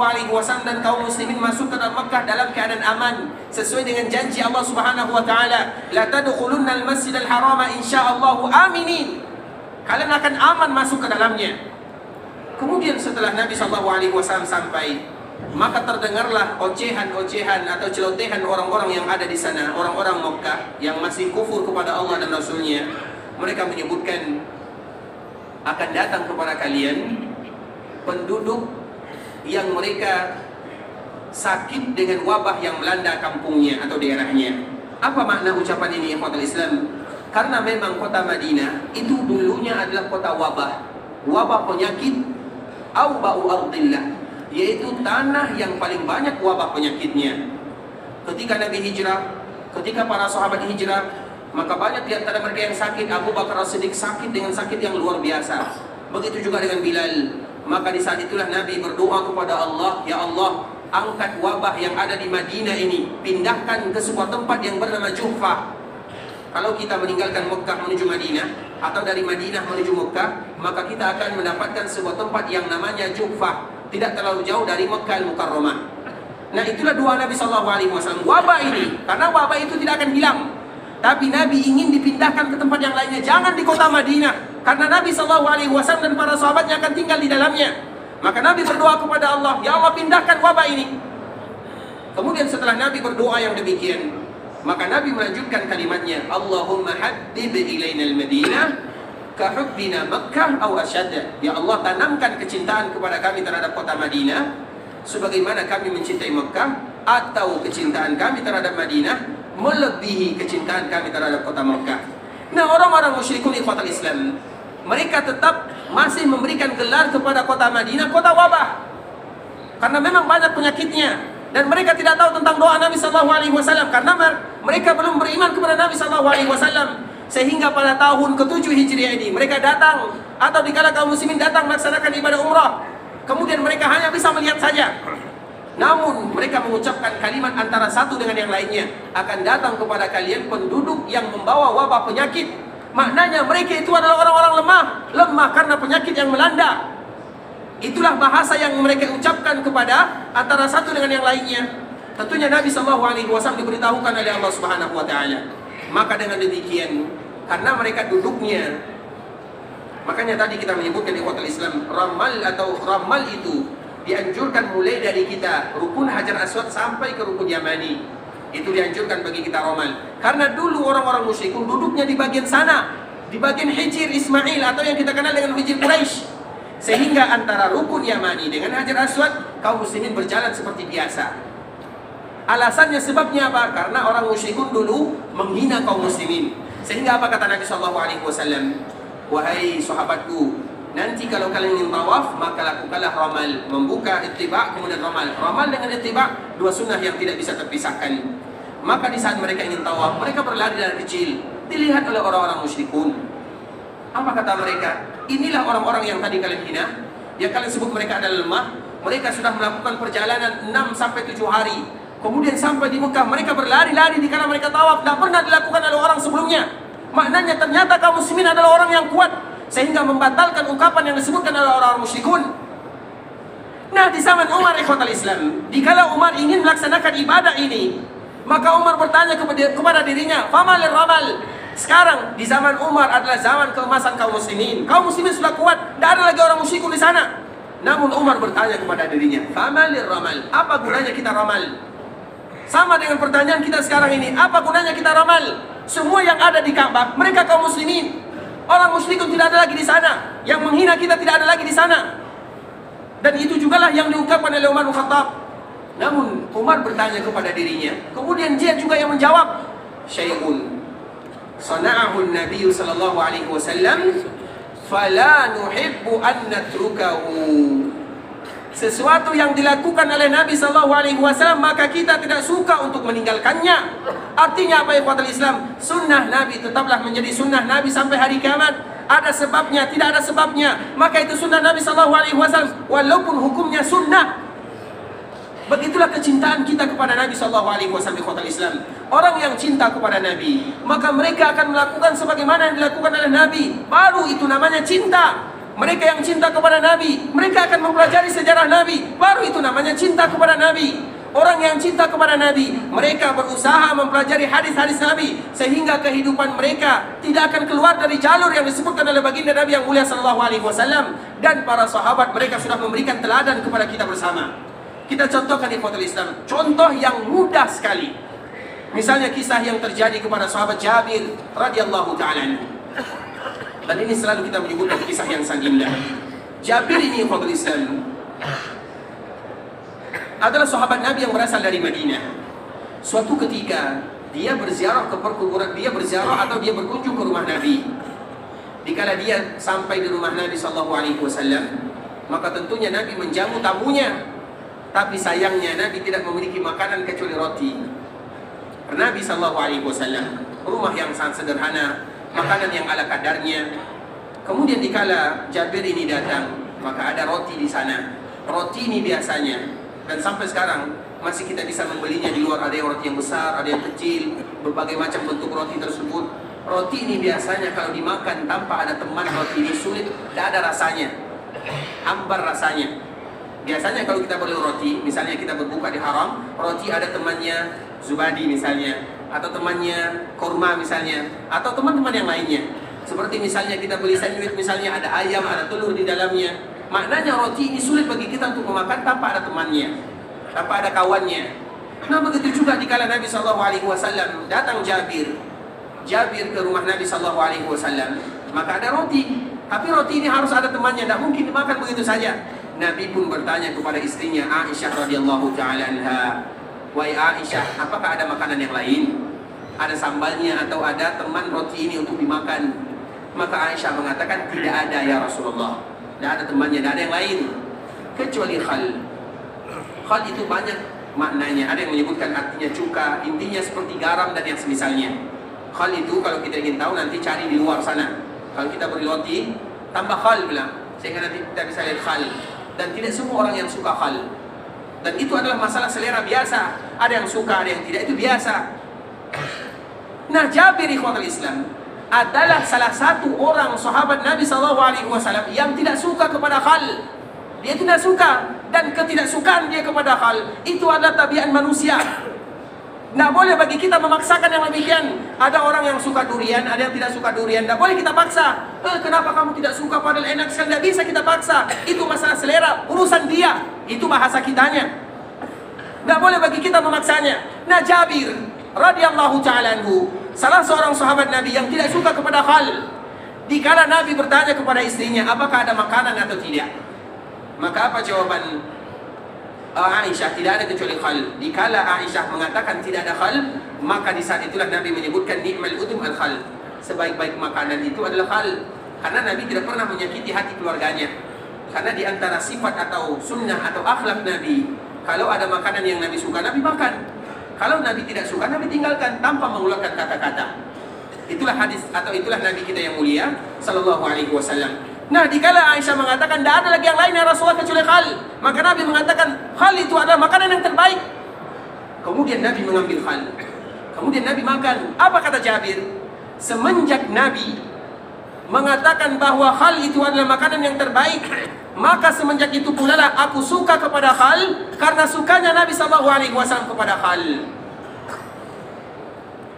dan kaum muslimin masuk ke dalam Makkah dalam keadaan aman, sesuai dengan janji Allah Subhanahu wa taala, la tadkhulunna al-masjidal harama insyaallahu aminin. Kalian akan aman masuk ke dalamnya. Kemudian setelah Nabi SAW sampai, maka terdengarlah ocehan-ocehan atau celotehan orang-orang yang ada di sana, orang-orang Makkah yang masih kufur kepada Allah dan Rasulnya. Mereka menyebutkan, akan datang kepada kalian penduduk yang mereka sakit dengan wabah yang melanda kampungnya atau daerahnya. Apa makna ucapan ini, ikhwatul Islam? Karena memang kota Madinah itu dulunya adalah kota wabah penyakit, au ba'u ardillah, yaitu tanah yang paling banyak wabah penyakitnya. Ketika Nabi hijrah, ketika para sahabat hijrah, maka banyak di antara mereka yang sakit. Abu Bakar As-Siddiq sakit dengan sakit yang luar biasa. Begitu juga dengan Bilal. Maka di saat itulah Nabi berdoa kepada Allah, ya Allah, angkat wabah yang ada di Madinah ini, pindahkan ke sebuah tempat yang bernama Juhfah. Kalau kita meninggalkan Mekah menuju Madinah, atau dari Madinah menuju Mekah, maka kita akan mendapatkan sebuah tempat yang namanya Juhfah, tidak terlalu jauh dari Mekah Al-Mukarramah. Nah, itulah doa Nabi SAW. Wabah ini, karena wabah itu tidak akan hilang, tapi Nabi ingin dipindahkan ke tempat yang lainnya, jangan di kota Madinah, karena Nabi SAW dan para sahabatnya akan tinggal di dalamnya. Maka Nabi berdoa kepada Allah, ya Allah, pindahkan wabah ini. Kemudian setelah Nabi berdoa yang demikian, maka Nabi melanjutkan kalimatnya, Allahumma habbib ilaina al-Madinah ka hubbina Makkah aw ashadda. Ya Allah, tanamkan kecintaan kepada kami terhadap kota Madinah sebagaimana kami mencintai Makkah, atau kecintaan kami terhadap Madinah melebihi kecintaan kami terhadap kota Makkah. Nah, orang-orang musyrikun, ikhwatul Islam, mereka tetap masih memberikan gelar kepada kota Madinah kota wabah, karena memang banyak penyakitnya, dan mereka tidak tahu tentang doa Nabi SAW, karena mereka belum beriman kepada Nabi SAW. Sehingga pada tahun ke-7 Hijriah ini mereka datang, atau dikala kaum muslimin datang melaksanakan ibadah umrah, kemudian mereka hanya bisa melihat saja. Namun mereka mengucapkan kalimat antara satu dengan yang lainnya, akan datang kepada kalian penduduk yang membawa wabah penyakit. Maknanya mereka itu adalah orang-orang lemah karena penyakit yang melanda. Itulah bahasa yang mereka ucapkan kepada antara satu dengan yang lainnya. Tentunya Nabi SAW diberitahukan oleh Allah Subhanahu wa taala. Maka dengan demikian, karena mereka duduknya, makanya tadi kita menyebutkan di ikhwatul Islam, ramal itu dianjurkan mulai dari kita Rukun Hajar Aswad sampai ke Rukun Yamani. Itu dianjurkan bagi kita ramal. Karena dulu orang-orang musyrikun duduknya di bagian sana, di bagian Hijr Ismail, atau yang kita kenal dengan Hijr Quraisy. Sehingga antara Rukun Yamani dengan Hajar Aswad, kaum muslimin berjalan seperti biasa. Alasannya, sebabnya apa? Karena orang musyrikun dulu menghina kaum muslimin. Sehingga apa kata Nabi SAW? Wahai sahabatku, nanti kalau kalian ingin tawaf, maka lakukanlah ramal. Membuka ittiba, kemudian ramal. Ramal dengan ittiba, dua sunnah yang tidak bisa terpisahkan. Maka di saat mereka ingin tawaf, mereka berlari dari kecil. Dilihat oleh orang-orang musyrikun. Apa kata mereka? Inilah orang-orang yang tadi kalian hina, yang kalian sebut mereka adalah lemah. Mereka sudah melakukan perjalanan 6-7 hari. Kemudian sampai di Mekah, mereka berlari-lari dikala mereka tawaf. Tidak pernah dilakukan oleh orang sebelumnya. Maknanya ternyata kaum muslimin adalah orang yang kuat, sehingga membatalkan ungkapan yang disebutkan oleh orang-orang musyrikun. Nah, di zaman Umar, ikhwatul Islam, dikala Umar ingin melaksanakan ibadah ini, maka Umar bertanya kepada dirinya, famalir ramal. Sekarang di zaman Umar adalah zaman keemasan kaum muslimin. Kaum muslimin sudah kuat, tidak ada lagi orang musyrikun di sana. Namun Umar bertanya kepada dirinya, famalir ramal, apa gunanya kita ramal? Sama dengan pertanyaan kita sekarang ini, apa gunanya kita ramal? Semua yang ada di Ka'bah, mereka kaum muslimin. Orang musyrikun tidak ada lagi di sana. Yang menghina kita tidak ada lagi di sana. Dan itu jugalah yang diungkapkan oleh Umar bin Khattab. Namun Umar bertanya kepada dirinya, kemudian dia juga yang menjawab, syai'un sana'ahu Nabi sallallahu alaihi wasallam fala nuhibbu an natrukahu. Sesuatu yang dilakukan oleh Nabi sallallahu alaihi wasallam maka kita tidak suka untuk meninggalkannya. Artinya apa, ikhwatul Islam? Sunnah Nabi tetaplah menjadi sunnah Nabi sampai hari kiamat. Ada sebabnya, tidak ada sebabnya, maka itu sunnah Nabi sallallahu alaihi wasallam walaupun hukumnya sunnah. Begitulah kecintaan kita kepada Nabi sallallahu alaihi wasallam, ikhwatul Islam. Orang yang cinta kepada Nabi, maka mereka akan melakukan sebagaimana yang dilakukan oleh Nabi. Baru itu namanya cinta. Mereka yang cinta kepada Nabi, mereka akan mempelajari sejarah Nabi. Baru itu namanya cinta kepada Nabi. Orang yang cinta kepada Nabi, mereka berusaha mempelajari hadis-hadis Nabi sehingga kehidupan mereka tidak akan keluar dari jalur yang disebutkan oleh baginda Nabi yang mulia sallallahu alaihi wasallam. Dan para sahabat mereka sudah memberikan teladan kepada kita bersama. Kita contohkan ikhwatul Islam, contoh yang mudah sekali. Misalnya kisah yang terjadi kepada sahabat Jabir radhiyallahu ta'ala anhu. Dan ini selalu kita menyebutkan kisah yang sangat indah. Jabir ini ikhwatul Islam adalah sahabat Nabi yang berasal dari Madinah. Suatu ketika dia berziarah ke perkuburan, dia berziarah atau dia berkunjung ke rumah Nabi. Dikala dia sampai di rumah Nabi sallallahu alaihi wasallam, maka tentunya Nabi menjamu tamunya. Tapi sayangnya Nabi tidak memiliki makanan kecuali roti. Nabi sallallahu alaihi wasallam rumah yang sangat sederhana, makanan yang ala kadarnya. Kemudian dikala Jabir ini datang, maka ada roti di sana. Roti ini biasanya, dan sampai sekarang masih kita bisa membelinya di luar. Ada yang roti yang besar, ada yang kecil, berbagai macam bentuk roti tersebut. Roti ini biasanya kalau dimakan tanpa ada teman, roti ini sulit, tidak ada rasanya, hambar rasanya. Biasanya kalau kita beli roti, misalnya kita berbuka di haram, roti ada temannya zubadi misalnya, atau temannya kurma misalnya, atau teman-teman yang lainnya. Seperti misalnya kita beli sandwich, misalnya ada ayam, ada telur di dalamnya. Maknanya roti ini sulit bagi kita untuk memakan tanpa ada temannya, tanpa ada kawannya. Nah begitu juga dikala Nabi SAW datang Jabir ke rumah Nabi SAW, maka ada roti. Tapi roti ini harus ada temannya, tidak mungkin dimakan begitu saja. Nabi pun bertanya kepada istrinya Aisyah radhiyallahu ta'ala anha, wahai Aisyah, apakah ada makanan yang lain? Ada sambalnya atau ada teman roti ini untuk dimakan? Maka Aisyah mengatakan, tidak ada ya Rasulullah, tidak ada temannya, tidak ada yang lain kecuali khal. Khal itu banyak maknanya, ada yang menyebutkan artinya cuka, intinya seperti garam dan yang semisalnya. Khal itu kalau kita ingin tahu nanti cari di luar sana. Kalau kita beri roti tambah khal bilang, sehingga nanti kita bisa lihat khal. Dan tidak semua orang yang suka khal. Dan itu adalah masalah selera biasa. Ada yang suka, ada yang tidak, itu biasa. Nah Jabir ikhwatul Islam adalah salah satu orang sahabat Nabi SAW yang tidak suka kepada khal. Dia tidak suka. Dan ketidaksukaan dia kepada khal itu adalah tabiat manusia. Tidak boleh bagi kita memaksakan yang demikian. Ada orang yang suka durian, ada yang tidak suka durian. Tidak boleh kita paksa. Kenapa kamu tidak suka padahal enak sekali? Tidak bisa kita paksa. Itu masalah selera, urusan dia. Itu bahasa kitanya. Tidak boleh bagi kita memaksanya. Nah Jabir radhiyallahu ta'ala anhu, salah seorang sahabat Nabi yang tidak suka kepada khal. Dikala Nabi bertanya kepada istrinya, apakah ada makanan atau tidak? Maka apa jawaban Aisyah? Tidak ada kecuali khal. Dikala Aisyah mengatakan tidak ada khal, maka di saat itulah Nabi menyebutkan ni'mal udum al khal. Sebaik-baik makanan itu adalah khal. Karena Nabi tidak pernah menyakiti hati keluarganya. Karena di antara sifat atau sunnah atau akhlak Nabi, kalau ada makanan yang Nabi suka, Nabi makan. Kalau Nabi tidak suka, Nabi tinggalkan tanpa mengeluarkan kata-kata. Itulah hadis atau itulah Nabi kita yang mulia sallallahu alaihi wasallam. Nah, dikala Aisyah mengatakan tidak ada lagi yang lain ya Rasulullah kecuali khal, maka Nabi mengatakan khal itu adalah makanan yang terbaik. Kemudian Nabi mengambil khal. Kemudian Nabi makan. Apa kata Jabir? Semenjak Nabi mengatakan bahwa khal itu adalah makanan yang terbaik, maka semenjak itu pula lah aku suka kepada khal, karena sukanya Nabi SAW kepada khal.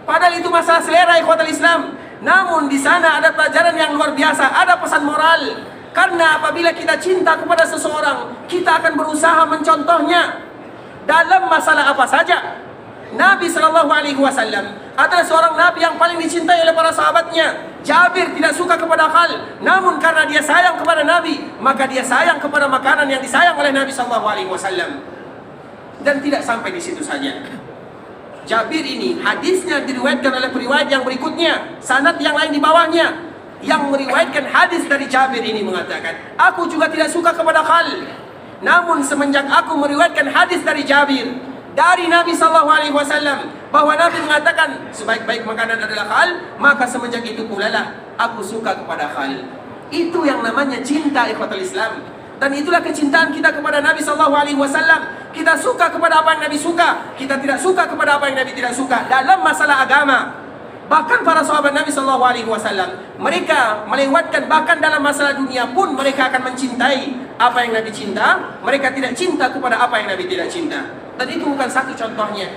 Padahal itu masalah selera ikhwatul Islam. Namun di sana ada pelajaran yang luar biasa, ada pesan moral. Karena apabila kita cinta kepada seseorang, kita akan berusaha mencontohnya dalam masalah apa saja. Nabi SAW adalah seorang Nabi yang paling dicintai oleh para sahabatnya. Jabir tidak suka kepada khal, namun karena dia sayang kepada Nabi, maka dia sayang kepada makanan yang disayang oleh Nabi SAW. Dan tidak sampai di situ saja. Jabir ini hadisnya diriwayatkan oleh periwayat yang berikutnya, sanad yang lain di bawahnya. Yang meriwayatkan hadis dari Jabir ini mengatakan, aku juga tidak suka kepada khal. Namun semenjak aku meriwayatkan hadis dari Jabir dari Nabi SAW bahwa Nabi mengatakan sebaik-baik makanan adalah khal, maka semenjak itu pula lah aku suka kepada khal. Itu yang namanya cinta, ikhwatul Islam. Dan itulah kecintaan kita kepada Nabi SAW. Kita suka kepada apa yang Nabi suka, kita tidak suka kepada apa yang Nabi tidak suka dalam masalah agama. Bahkan para sahabat Nabi SAW, mereka melewatkan bahkan dalam masalah dunia pun mereka akan mencintai apa yang Nabi cinta. Mereka tidak cinta kepada apa yang Nabi tidak cinta. Dan itu bukan satu contohnya.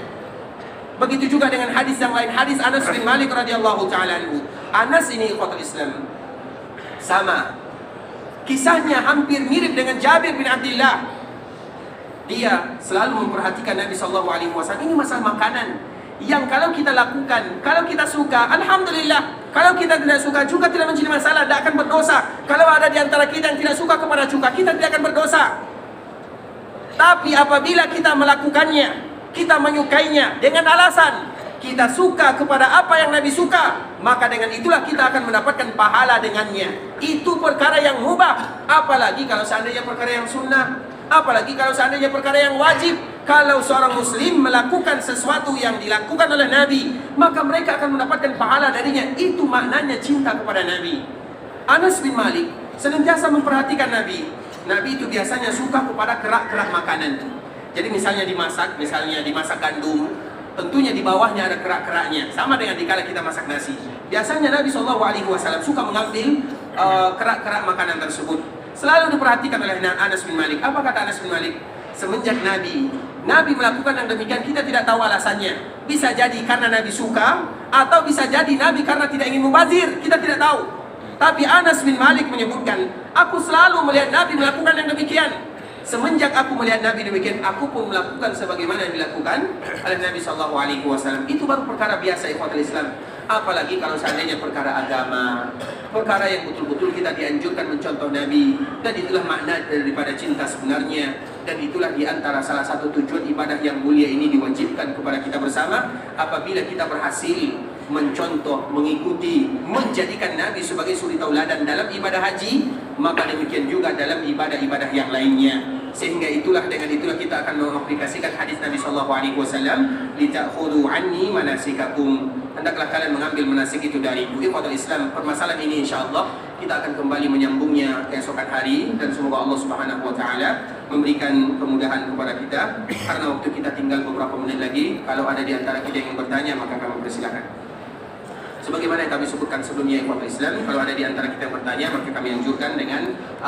Begitu juga dengan hadis yang lain, hadis Anas bin Malik radhiyallahu taala anhu. Anas ini ikhwatul Islam, sama kisahnya hampir mirip dengan Jabir bin Abdullah. Dia selalu memperhatikan Nabi SAW. Ini masalah makanan yang kalau kita lakukan, kalau kita suka, alhamdulillah. Kalau kita tidak suka juga tidak menjadi masalah, tidak akan berdosa. Kalau ada di antara kita yang tidak suka kepada cuka, kita tidak akan berdosa. Tapi apabila kita melakukannya, kita menyukainya dengan alasan kita suka kepada apa yang Nabi suka, maka dengan itulah kita akan mendapatkan pahala dengannya. Itu perkara yang mubah. Apalagi kalau seandainya perkara yang sunnah, apalagi kalau seandainya perkara yang wajib. Kalau seorang muslim melakukan sesuatu yang dilakukan oleh Nabi, maka mereka akan mendapatkan pahala darinya. Itu maknanya cinta kepada Nabi. Anas bin Malik senantiasa memperhatikan Nabi. Nabi itu biasanya suka kepada kerak-kerak makanan. Jadi misalnya dimasak gandum, tentunya di bawahnya ada kerak-keraknya. Sama dengan dikala kita masak nasi. Biasanya Nabi SAW suka mengambil kerak-kerak makanan tersebut. Selalu diperhatikan oleh Anas bin Malik. Apa kata Anas bin Malik? Semenjak Nabi melakukan yang demikian, kita tidak tahu alasannya. Bisa jadi karena Nabi suka, atau bisa jadi Nabi karena tidak ingin mubazir. Kita tidak tahu. Tapi Anas bin Malik menyebutkan, aku selalu melihat Nabi melakukan yang demikian. Semenjak aku melihat Nabi demikian, aku pun melakukan sebagaimana yang dilakukan oleh Nabi SAW. Itu baru perkara biasa, ikhwatul Islam. Apalagi kalau seandainya perkara agama, perkara yang betul-betul kita dianjurkan mencontoh Nabi. Dan itulah makna daripada cinta sebenarnya. Dan itulah diantara salah satu tujuan ibadah yang mulia ini diwajibkan kepada kita bersama. Apabila kita berhasil mencontoh, mengikuti, menjadikan Nabi sebagai suri tauladan dalam ibadah haji, maka demikian juga dalam ibadah-ibadah yang lainnya. Sehingga dengan itulah kita akan mengaplikasikan hadis Nabi SAW, "Lita'khudhu anni manasikakum." Hendaklah kalian mengambil manasik itu dariku. Ikhwatul Islam, permasalahan ini insyaallah kita akan kembali menyambungnya keesokan hari, dan semoga Allah Subhanahu wa taala memberikan kemudahan kepada kita. Karena waktu kita tinggal beberapa menit lagi, kalau ada di antara kita yang bertanya, maka kami persilakan. Sebagaimana yang kami sebutkan sebelumnya, ikhwatul Islam, kalau ada di antara kita yang bertanya, maka kami anjurkan dengan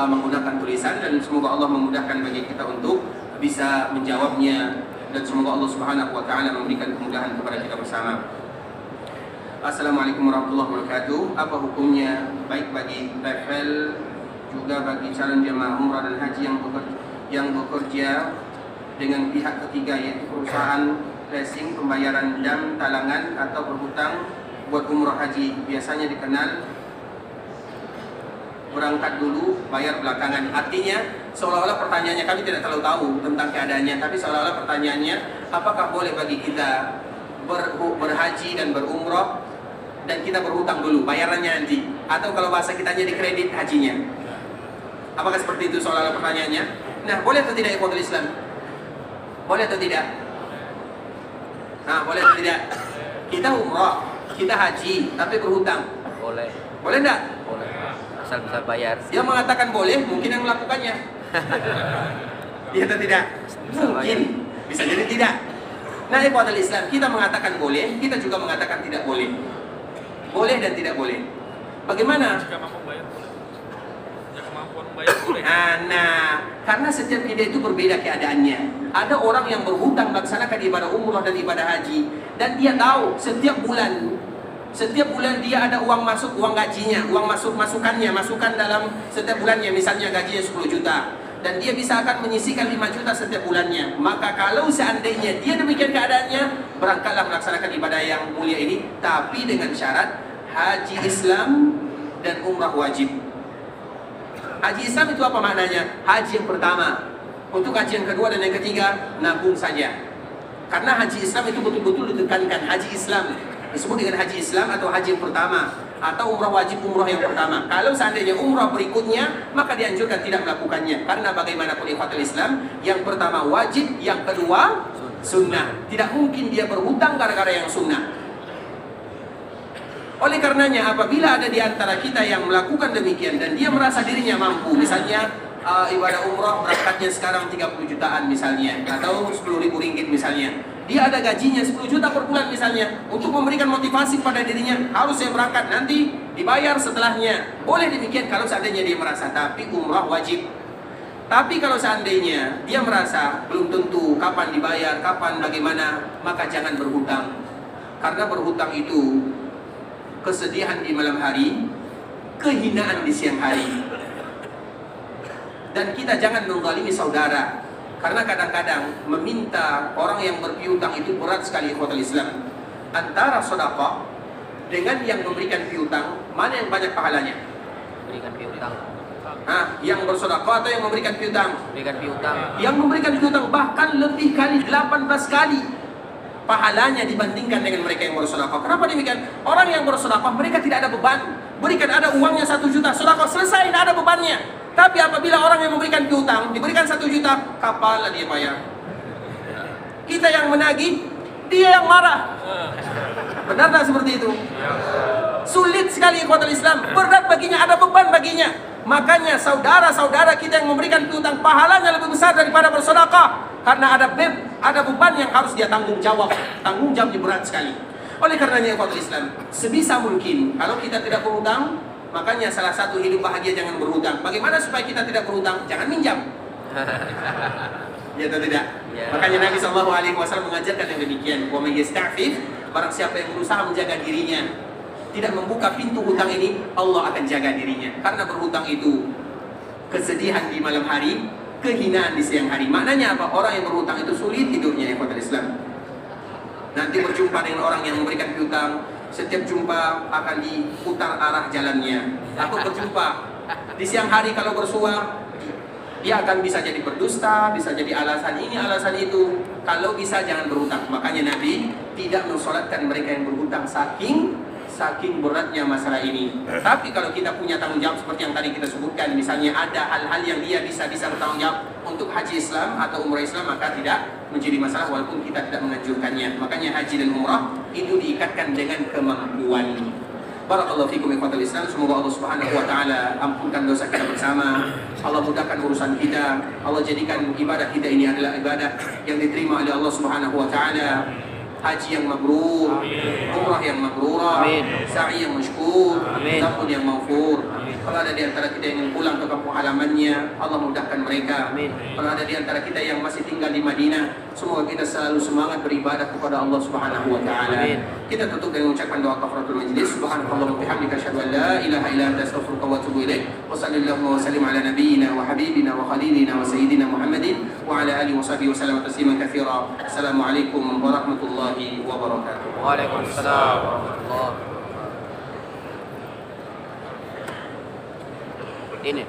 menggunakan tulisan, dan semoga Allah memudahkan bagi kita untuk bisa menjawabnya, dan semoga Allah Subhanahu wa taala memberikan kemudahan kepada kita bersama. Assalamualaikum warahmatullahi wabarakatuh. Apa hukumnya baik bagi travel juga bagi calon jemaah umrah dan haji yang bekerja dengan pihak ketiga, yaitu perusahaan leasing, pembayaran dam, talangan atau berhutang buat umrah haji? Biasanya dikenal berangkat dulu, bayar belakangan. Artinya seolah-olah pertanyaannya, kami tidak terlalu tahu tentang keadaannya, tapi seolah-olah pertanyaannya, apakah boleh bagi kita berhaji dan berumrah dan kita berhutang dulu, bayarannya nanti, atau kalau bahasa kitanya dikredit hajinya? Apakah seperti itu soal pertanyaannya? Nah, boleh atau tidak ikhwatul Islam? Boleh atau tidak? Nah, boleh atau tidak? Kita umrah, kita haji, tapi berhutang. Boleh. Boleh enggak? Boleh. Asal bisa bayar. Dia mengatakan boleh, mungkin yang melakukannya. Iya atau tidak? Mungkin. Bisa jadi tidak. Nah, ikhwatul Islam, kita mengatakan boleh, kita juga mengatakan tidak boleh. Boleh dan tidak boleh. Bagaimana? Jika mampu bayar boleh. Jika kemampuan bayar boleh. Nah, karena setiap ide itu berbeda keadaannya. Ada orang yang berhutang melaksanakan ibadah umrah dan ibadah haji, dan dia tahu setiap bulan dia ada uang masuk, uang gajinya, uang masukan dalam setiap bulannya, misalnya gajinya 10 juta. Dan dia bisa akan menyisihkan 5 juta setiap bulannya. Maka kalau seandainya dia demikian keadaannya, berangkatlah melaksanakan ibadah yang mulia ini, tapi dengan syarat haji Islam dan umrah wajib. Haji Islam itu apa maknanya? Haji yang pertama. Untuk haji yang kedua dan yang ketiga, nabung saja. Karena haji Islam itu betul-betul ditekankan, haji Islam disebut dengan haji Islam atau haji yang pertama, atau umrah wajib umrah yang pertama. Kalau seandainya umrah berikutnya, maka dianjurkan tidak melakukannya. Karena bagaimanapun ikhwatul Islam, yang pertama wajib, yang kedua sunnah. Tidak mungkin dia berhutang gara-gara yang sunnah. Oleh karenanya, apabila ada di antara kita yang melakukan demikian dan dia merasa dirinya mampu, misalnya ibadah umrah berangkatnya sekarang 30 jutaan misalnya, atau 10.000 ringgit misalnya, dia ada gajinya 10 juta per bulan misalnya, untuk memberikan motivasi pada dirinya, harus saya berangkat, nanti dibayar setelahnya. Boleh demikian kalau seandainya dia merasa, tapi umrah wajib. Tapi kalau seandainya dia merasa belum tentu kapan dibayar, kapan bagaimana, maka jangan berhutang. Karena berhutang itu kesedihan di malam hari, kehinaan di siang hari. Dan kita jangan menzalimi saudara, karena kadang-kadang meminta orang yang berpiutang itu berat sekali ikhwatul Islam. Antara sedekah dengan yang memberikan piutang, mana yang banyak pahalanya? Berikan piutang. Yang bersedekah atau yang memberikan piutang? Berikan piutang. Yang memberikan piutang bahkan lebih kali, 18 kali pahalanya dibandingkan dengan mereka yang bersedekah. Kenapa demikian? Orang yang bersedekah mereka tidak ada beban. Berikan ada uangnya 1 juta, sedekah selesai, tidak ada bebannya. Tapi apabila orang yang memberikan piutang diberikan 1 juta, kapalah dia bayar. Kita yang menagih, dia yang marah. Benar tak seperti itu? Sulit sekali ikhwatul Islam, berat baginya, ada beban baginya. Makanya saudara-saudara kita yang memberikan piutang pahalanya lebih besar daripada bersedekah. Karena ada beban yang harus dia tanggung jawab. Tanggung jawabnya berat sekali. Oleh karenanya ikhwatul Islam, sebisa mungkin kalau kita tidak berhutang, makanya salah satu hidup bahagia jangan berhutang. Bagaimana supaya kita tidak berhutang? Jangan minjam. Ya atau tidak? Ya. Makanya Nabi SAW mengajarkan yang demikian. Wa may yasta'fif, barang siapa yang berusaha menjaga dirinya, tidak membuka pintu hutang ini, Allah akan jaga dirinya. Karena berhutang itu kesedihan di malam hari, kehinaan di siang hari. Maknanya apa? Orang yang berhutang itu sulit tidurnya ikhwatul Islam. Nanti berjumpa dengan orang yang memberikan piutang, setiap jumpa akan diputar arah jalannya. Atau berjumpa di siang hari kalau bersua, dia akan bisa jadi berdusta, bisa jadi alasan ini, alasan itu. Kalau bisa jangan berhutang. Makanya Nabi tidak mensolatkan mereka yang berhutang saking beratnya masalah ini. Tapi kalau kita punya tanggung jawab seperti yang tadi kita sebutkan, misalnya ada hal-hal yang dia bisa bertanggung jawab untuk haji Islam atau umrah Islam, maka tidak menjadi masalah walaupun kita tidak menganjurkannya. Makanya haji dan umrah itu diikatkan dengan kemampuan. Barakallahu fikum ikhwatul Islam. Semoga Allah Subhanahu wa taala ampunkan dosa kita bersama. Allah mudahkan urusan kita. Allah jadikan ibadah kita ini adalah ibadah yang diterima oleh Allah Subhanahu wa taala. Haji yang mabrur, umrah yang mabrurah, sa'i yang masykur, zabun yang maghfur. Kalau ada di antara kita yang ingin pulang ke kampung halamannya, Allah mudahkan mereka. Kalau ada di antara kita yang masih tinggal di Madinah, semoga kita selalu semangat beribadah kepada Allah Subhanahu wa taala. Kita tutup dengan mengucapkan doa kafaratul majlis. Subhanallah wa bihamdika asyhadu an la ilaha illa anta astaghfiruka wa atubu ilaik. Wa sallallahu wa sallim ala nabiyyina wa habibina wa khalilina wa sayyidina Muhammadin wa ala alihi wa sahbihi wa sallam tasliman katsira. Assalamualaikum warahmatullahi wabarakatuh. Waalaikumsalam warahmatullahi. Ini